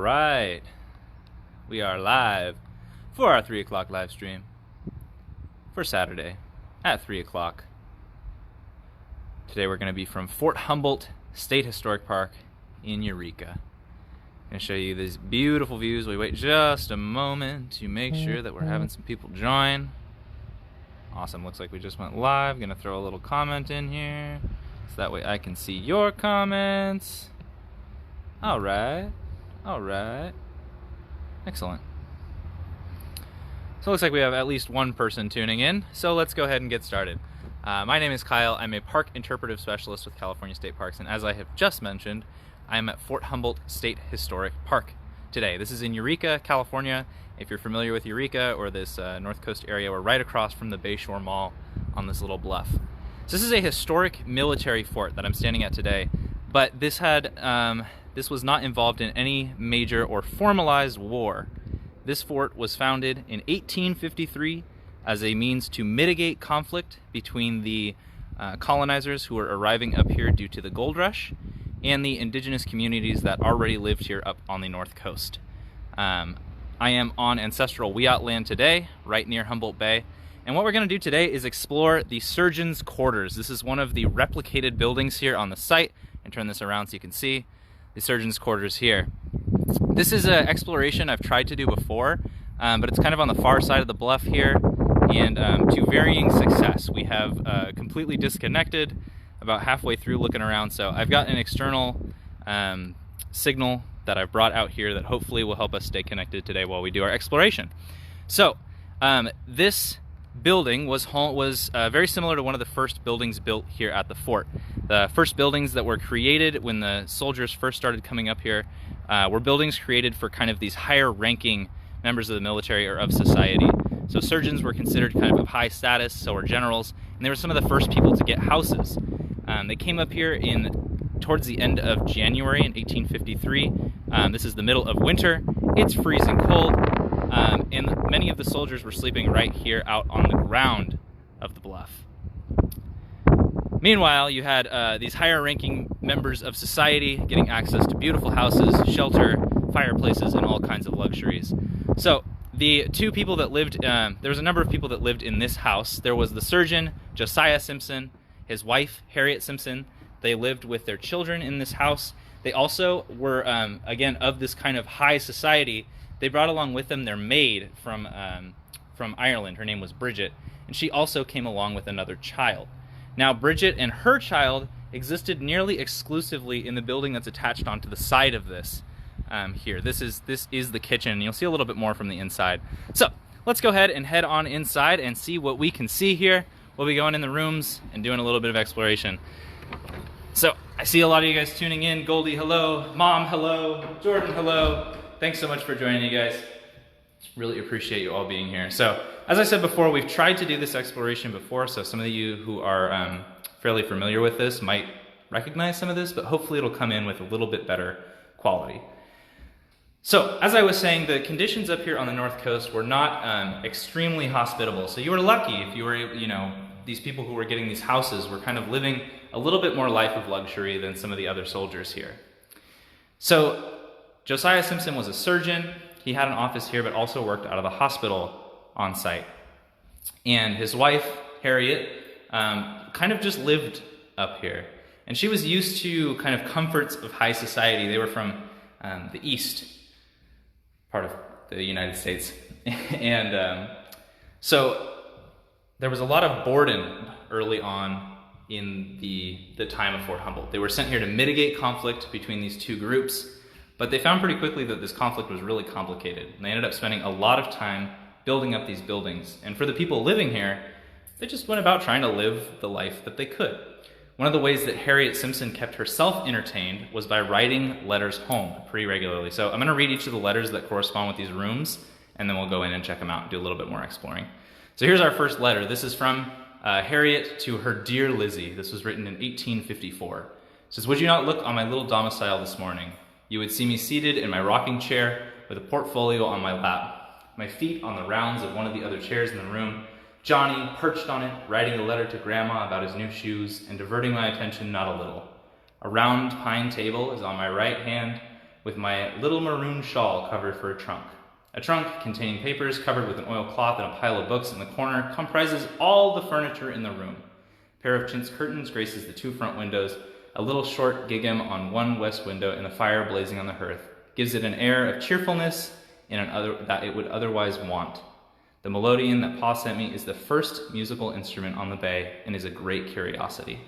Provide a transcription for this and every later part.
right, we are live for our 3 o'clock live stream for Saturday at 3 o'clock. Today we're going to be from Fort Humboldt State Historic Park in Eureka. I'm going to show you these beautiful views. We wait just a moment to make sure that we're having some people join. Awesome, looks like we just went live. Going to throw a little comment in here so that way I can see your comments. Alright, excellent. So it looks like we have at least one person tuning in, so let's go ahead and get started. My name is Kyle. I'm a park interpretive specialist with California State Parks, and as I have just mentioned, I am at Fort Humboldt State Historic Park today. This is in Eureka, California. If you're familiar with Eureka or this North Coast area, we're right across from the Bayshore Mall on this little bluff. So this is a historic military fort that I'm standing at today, but this was not involved in any major or formalized war. This fort was founded in 1853 as a means to mitigate conflict between the colonizers who were arriving up here due to the gold rush and the indigenous communities that already lived here up on the north coast. I am on ancestral Wiyot land today, right near Humboldt Bay, and what we're going to do today is explore the surgeon's quarters. This is one of the replicated buildings here on the site, and turn this around so you can see the surgeon's quarters here. This is an exploration I've tried to do before, but it's kind of on the far side of the bluff here, and to varying success. We have completely disconnected about halfway through looking around, so I've got an external signal that I've brought out here that hopefully will help us stay connected today while we do our exploration. So this building was very similar to one of the first buildings built here at the fort. The first buildings that were created when the soldiers first started coming up here were buildings created for kind of these higher ranking members of the military or of society. So surgeons were considered kind of high status, so were generals, and they were some of the first people to get houses. They came up here towards the end of January in 1853. This is the middle of winter. It's freezing cold, and many of the soldiers were sleeping right here out on the ground of the bluff. Meanwhile, you had these higher-ranking members of society getting access to beautiful houses, shelter, fireplaces, and all kinds of luxuries. So the two people that lived, there was a number of people that lived in this house. There was the surgeon, Josiah Simpson, his wife, Harriet Simpson. They lived with their children in this house. They also were, again, of this kind of high society. They brought along with them their maid from Ireland. Her name was Bridget, and she also came along with another child. Now, Bridget and her child existed nearly exclusively in the building that's attached onto the side of this here. This is the kitchen. You'll see a little bit more from the inside. So let's go ahead and head on inside and see what we can see here. We'll be going in the rooms and doing a little bit of exploration. So I see a lot of you guys tuning in. Goldie, hello. Mom, hello. Jordan, hello. Thanks so much for joining, you guys. Really appreciate you all being here. So as I said before, we've tried to do this exploration before, so some of you who are fairly familiar with this might recognize some of this, but hopefully it'll come in with a little bit better quality. So as I was saying, the conditions up here on the north coast were not extremely hospitable. So you were lucky if you were, these people who were getting these houses were kind of living a little bit more life of luxury than some of the other soldiers here. So Josiah Simpson was a surgeon. He had an office here, but also worked out of the hospital on site. And his wife, Harriet, kind of just lived up here. And she was used to kind of comforts of high society. They were from the east part of the United States. And so there was a lot of boredom early on in the time of Fort Humboldt. They were sent here to mitigate conflict between these two groups, but they found pretty quickly that this conflict was really complicated. And they ended up spending a lot of time building up these buildings. And for the people living here, they just went about trying to live the life that they could. One of the ways that Harriet Simpson kept herself entertained was by writing letters home pretty regularly. So I'm going to read each of the letters that correspond with these rooms, and then we'll go in and check them out and do a little bit more exploring. So here's our first letter. This is from Harriet to her dear Lizzie. This was written in 1854. It says, "Would you not look on my little domicile this morning? You would see me seated in my rocking chair with a portfolio on my lap, my feet on the rounds of one of the other chairs in the room, Johnny perched on it, writing a letter to Grandma about his new shoes and diverting my attention not a little. A round pine table is on my right hand, with my little maroon shawl covered for a trunk. A trunk containing papers covered with an oilcloth and a pile of books in the corner comprises all the furniture in the room. A pair of chintz curtains graces the 2 front windows. A little short gingham on one west window and the fire blazing on the hearth gives it an air of cheerfulness that it would otherwise want. The Melodion that Pa sent me is the first musical instrument on the bay and is a great curiosity.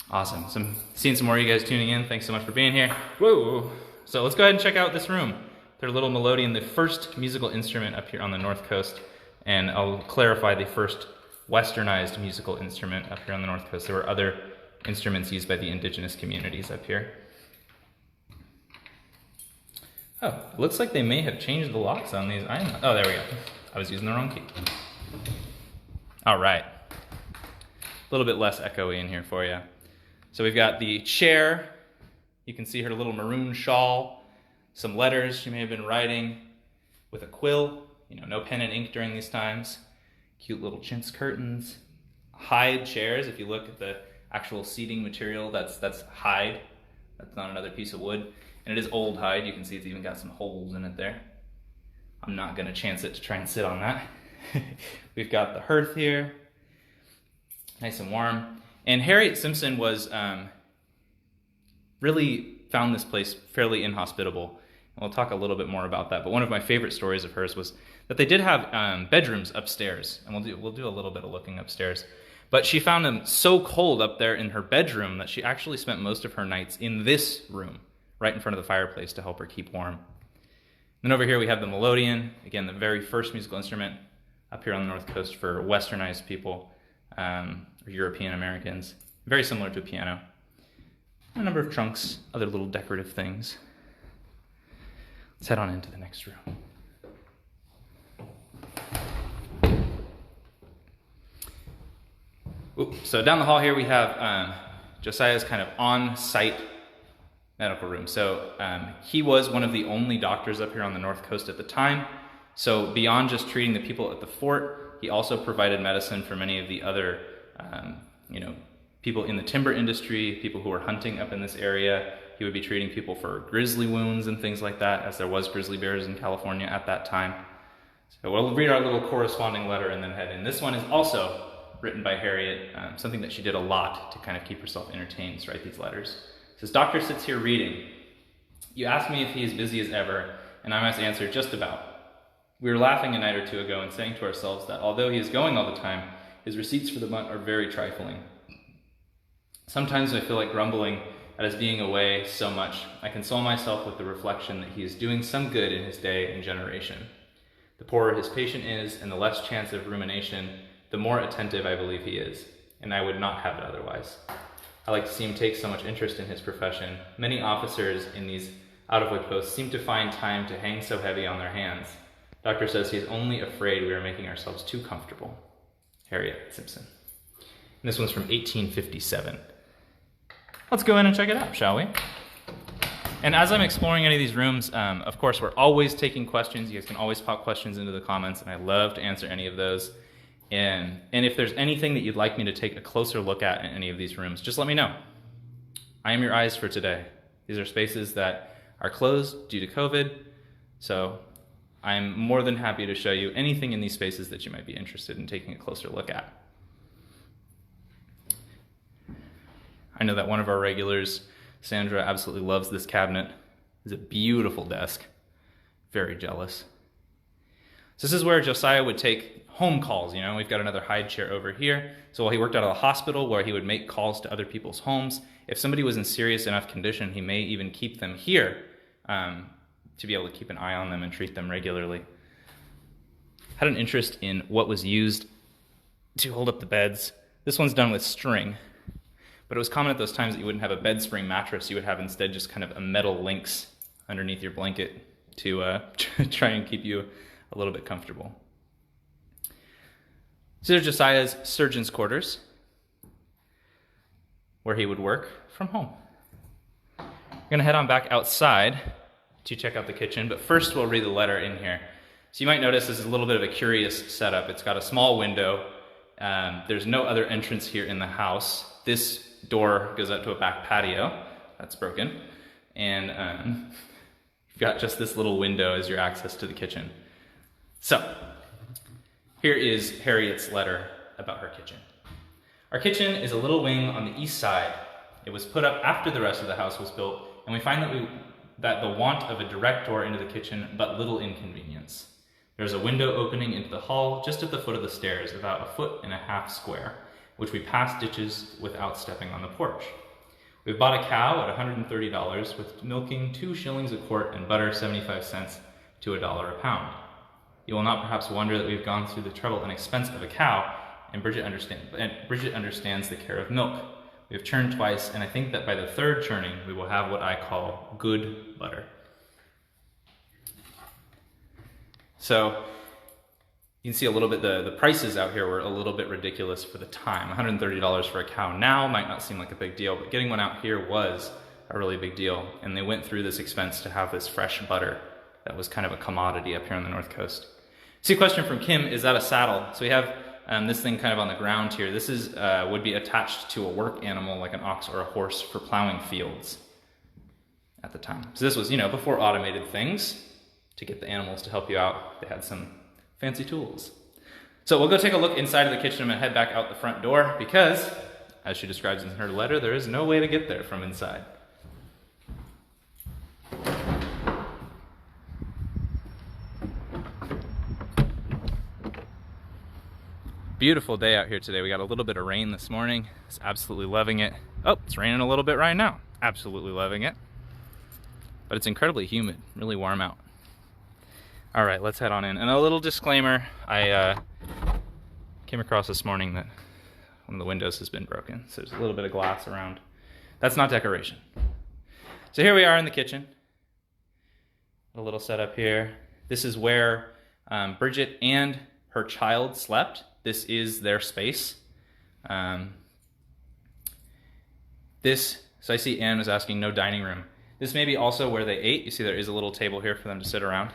Awesome. So I'm seeing some more of you guys tuning in. Thanks so much for being here. Whoa! So let's go ahead and check out this room. Their little Melodion, the first musical instrument up here on the North Coast, and I'll clarify the first westernized musical instrument up here on the North Coast. There were other instruments used by the indigenous communities up here. Oh, it looks like they may have changed the locks on these. Oh, there we go. I was using the wrong key. All right. A little bit less echoey in here for you. So we've got the chair. You can see her little maroon shawl. Some letters she may have been writing with a quill. You know, no pen and ink during these times. Cute little chintz curtains. Hide chairs. If you look at the actual seating material, that's hide. That's not another piece of wood. And it is old hide. You can see it's even got some holes in it there. I'm not going to chance it to try and sit on that. We've got the hearth here. Nice and warm. And Harriet Simpson was really found this place fairly inhospitable. And we'll talk a little bit more about that. But one of my favorite stories of hers was that they did have bedrooms upstairs. And we'll do a little bit of looking upstairs. But she found them so cold up there in her bedroom that she actually spent most of her nights in this room, right in front of the fireplace to help her keep warm. Then over here we have the Melodion, again, the very first musical instrument up here on the North Coast for westernized people, or European Americans. Very similar to a piano. A number of trunks, other little decorative things. Let's head on into the next room. So down the hall here we have Josiah's kind of on-site medical room. So he was one of the only doctors up here on the North Coast at the time. So beyond just treating the people at the fort, he also provided medicine for many of the other, people in the timber industry, people who were hunting up in this area. He would be treating people for grizzly wounds and things like that, as there was grizzly bears in California at that time. So we'll read our little corresponding letter and then head in. This one is also written by Harriet, something that she did a lot to kind of keep herself entertained, to write these letters. It says, "Doctor sits here reading. You ask me if he is busy as ever, and I must answer just about. We were laughing a night or two ago and saying to ourselves that although he is going all the time, his receipts for the month are very trifling. Sometimes I feel like grumbling at his being away so much. I console myself with the reflection that he is doing some good in his day and generation. The poorer his patient is, and the less chance of rumination, the more attentive I believe he is, and I would not have it otherwise. I like to see him take so much interest in his profession. Many officers in these out-of-way posts seem to find time to hang so heavy on their hands. Doctor says he is only afraid we are making ourselves too comfortable. Harriet Simpson." And this one's from 1857. Let's go in and check it out, shall we? And as I'm exploring any of these rooms, of course, we're always taking questions. You guys can always pop questions into the comments, and I love to answer any of those. And if there's anything that you'd like me to take a closer look at in any of these rooms, just let me know. I am your eyes for today. These are spaces that are closed due to COVID, so I'm more than happy to show you anything in these spaces that you might be interested in taking a closer look at. I know that one of our regulars, Sandra, absolutely loves this cabinet. It's a beautiful desk. Very jealous. So this is where Josiah would take home calls. You know, we've got another hide chair over here. So while he worked out of the hospital, where he would make calls to other people's homes, if somebody was in serious enough condition, he may even keep them here to be able to keep an eye on them and treat them regularly. Had an interest in what was used to hold up the beds. This one's done with string, but it was common at those times that you wouldn't have a bed spring mattress. You would have instead just kind of a metal links underneath your blanket to try and keep you a little bit comfortable. So there's Josiah's surgeon's quarters, where he would work from home. We're going to head on back outside to check out the kitchen, but first we'll read the letter in here. So you might notice this is a little bit of a curious setup. It's got a small window. There's no other entrance here in the house. This door goes out to a back patio. That's broken. and you've got just this little window as your access to the kitchen. So, here is Harriet's letter about her kitchen. Our kitchen is a little wing on the east side. It was put up after the rest of the house was built, and we find that the want of a direct door into the kitchen but little inconvenience. There's a window opening into the hall just at the foot of the stairs, about 1.5 feet square, which we pass ditches without stepping on the porch. We've bought a cow at $130 with milking 2 shillings a quart and butter 75 cents to $1 a pound. You will not perhaps wonder that we've gone through the trouble and expense of a cow, and Bridget understands the care of milk. We have churned twice, and I think that by the 3rd churning, we will have what I call good butter. So, you can see a little bit, the prices out here were a little bit ridiculous for the time. $130 for a cow now might not seem like a big deal, but getting one out here was a really big deal. And they went through this expense to have this fresh butter that was kind of a commodity up here on the North Coast. See, a question from Kim, is that a saddle? So we have this thing kind of on the ground here. This is would be attached to a work animal like an ox or a horse for plowing fields at the time. So this was, before automated things to get the animals to help you out. They had some fancy tools. So we'll go take a look inside of the kitchen. I'm going to head back out the front door because, as she describes in her letter, there is no way to get there from inside. Beautiful day out here today. We got a little bit of rain this morning. It's absolutely loving it. Oh, it's raining a little bit right now. Absolutely loving it. But it's incredibly humid, really warm out. All right, let's head on in. And a little disclaimer, I came across this morning that one of the windows has been broken. So there's a little bit of glass around. That's not decoration. So here we are in the kitchen. A little setup here. This is where Bridget and her child slept. This is their space. So I see Anne was asking, no dining room. This may be also where they ate. You see there is a little table here for them to sit around.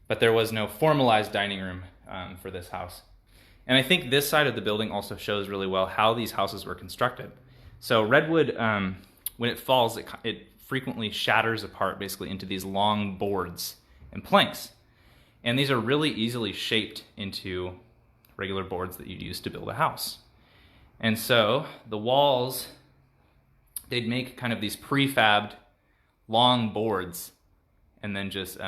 But there was no formalized dining room for this house. And I think this side of the building also shows really well how these houses were constructed. So Redwood, when it falls, it frequently shatters apart basically into these long boards and planks. And these are really easily shaped into regular boards that you'd use to build a house. And so the walls, they'd make kind of these prefabbed long boards and then just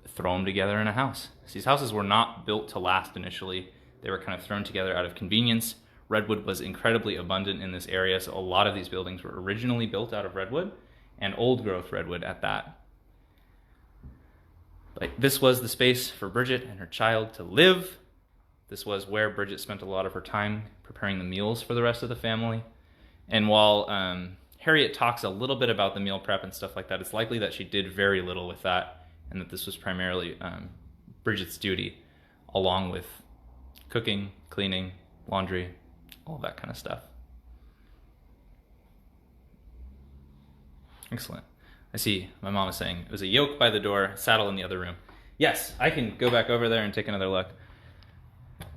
throw them together in a house. So these houses were not built to last initially. They were kind of thrown together out of convenience. Redwood was incredibly abundant in this area, so a lot of these buildings were originally built out of redwood, and old growth redwood at that. This was the space for Bridget and her child to live. This was where Bridget spent a lot of her time preparing the meals for the rest of the family. And while Harriet talks a little bit about the meal prep and stuff like that, it's likely that she did very little with that, and that this was primarily Bridget's duty, along with cooking, cleaning, laundry, all that kind of stuff. Excellent. I see my mom is saying it was a yoke by the door, saddle in the other room. Yes, I can go back over there and take another look.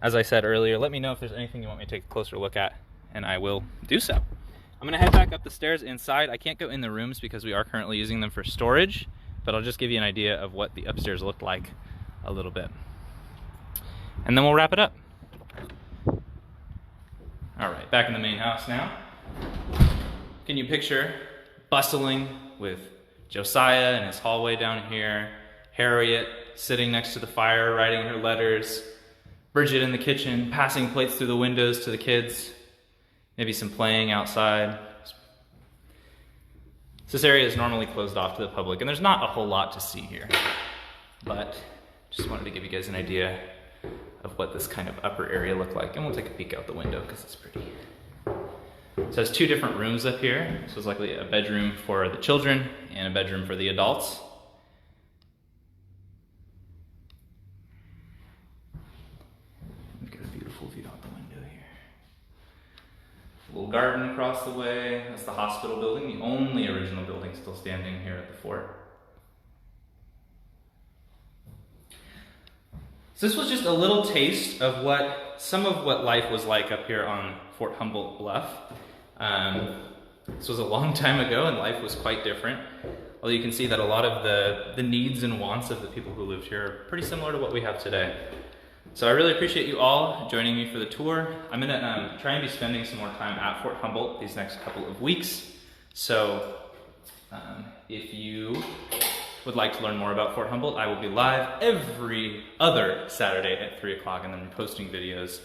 As I said earlier, let me know if there's anything you want me to take a closer look at, and I will do so. I'm going to head back up the stairs inside. I can't go in the rooms because we are currently using them for storage, but I'll just give you an idea of what the upstairs looked like a little bit. And then we'll wrap it up. All right, back in the main house now. Can you picture bustling with Josiah in his hallway down here, Harriet sitting next to the fire writing her letters, Bridget in the kitchen passing plates through the windows to the kids, maybe some playing outside. This area is normally closed off to the public, and there's not a whole lot to see here, but just wanted to give you guys an idea of what this kind of upper area looked like, and we'll take a peek out the window because it's pretty. So there's 2 different rooms up here. So it's likely a bedroom for the children and a bedroom for the adults. We've got a beautiful view out the window here. A little garden across the way. That's the hospital building, the only original building still standing here at the fort. So this was just a little taste of some of what life was like up here on Fort Humboldt Bluff. This was a long time ago and life was quite different. Although you can see that a lot of the needs and wants of the people who lived here are pretty similar to what we have today. So I really appreciate you all joining me for the tour. I'm gonna try and be spending some more time at Fort Humboldt these next couple of weeks. So if you would like to learn more about Fort Humboldt, I will be live every other Saturday at 3 o'clock and then posting videos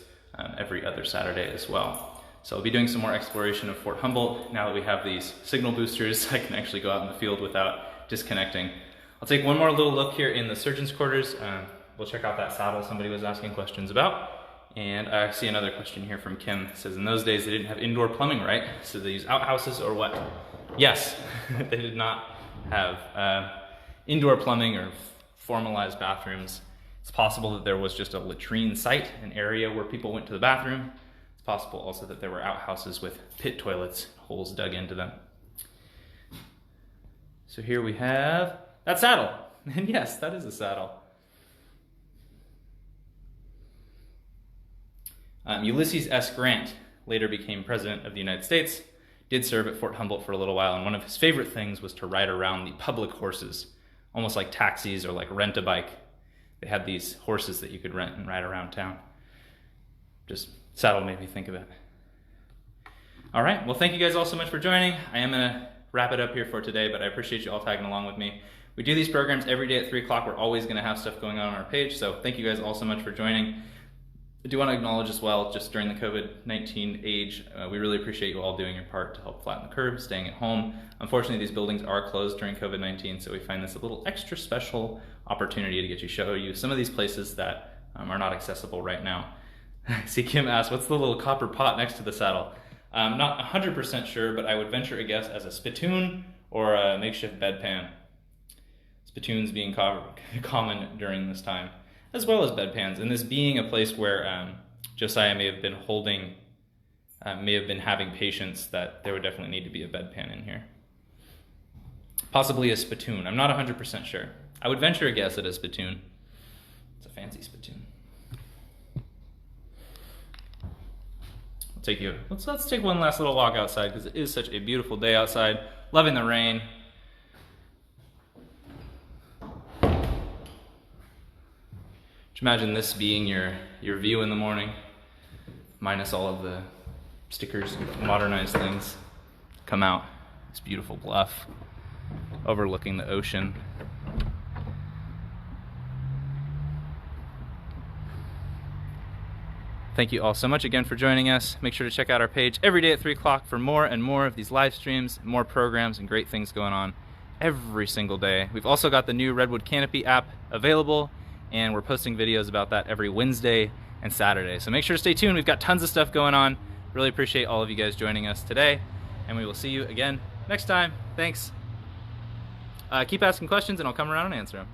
every other Saturday as well. So I'll be doing some more exploration of Fort Humboldt. Now that we have these signal boosters, I can actually go out in the field without disconnecting. I'll take one more little look here in the surgeon's quarters. We'll check out that saddle somebody was asking questions about. And I see another question here from Kim. It says, in those days they didn't have indoor plumbing, right? So they use outhouses or what? Yes, they did not have indoor plumbing or formalized bathrooms. It's possible that there was just a latrine site, an area where people went to the bathroom. It's possible also that there were outhouses with pit toilets, holes dug into them. So here we have that saddle. And yes, that is a saddle. Ulysses S. Grant later became president of the United States, did serve at Fort Humboldt for a little while, and one of his favorite things was to ride around the public horses, almost like taxis or like rent a bike. They had these horses that you could rent and ride around town. Just saddle made me think of it. All right, well, thank you guys all so much for joining. I am gonna wrap it up here for today, but I appreciate you all tagging along with me. We do these programs every day at 3 o'clock. We're always gonna have stuff going on our page, so thank you guys all so much for joining. I do want to acknowledge as well, just during the COVID-19 age, we really appreciate you all doing your part to help flatten the curve, staying at home. Unfortunately, these buildings are closed during COVID-19, so we find this a little extra special opportunity to get you show you some of these places that are not accessible right now. See, Kim asked, what's the little copper pot next to the saddle? I'm not 100% sure, but I would venture a guess as a spittoon or a makeshift bedpan. Spittoons being common during this time, as well as bedpans, and this being a place where Josiah may have been having patients, that there would definitely need to be a bedpan in here. Possibly a spittoon. I'm not 100% sure. I would venture a guess at a spittoon. It's a fancy spittoon. Let's take one last little walk outside because it is such a beautiful day outside. Loving the rain. Just imagine this being your view in the morning, minus all of the stickers and modernized things. Come out, this beautiful bluff overlooking the ocean. Thank you all so much again for joining us. Make sure to check out our page every day at 3 o'clock for more and more of these live streams, more programs and great things going on every single day. We've also got the new Redwood Canopy app available, and we're posting videos about that every Wednesday and Saturday. So make sure to stay tuned. We've got tons of stuff going on. Really appreciate all of you guys joining us today, and we will see you again next time. Thanks. Keep asking questions and I'll come around and answer them.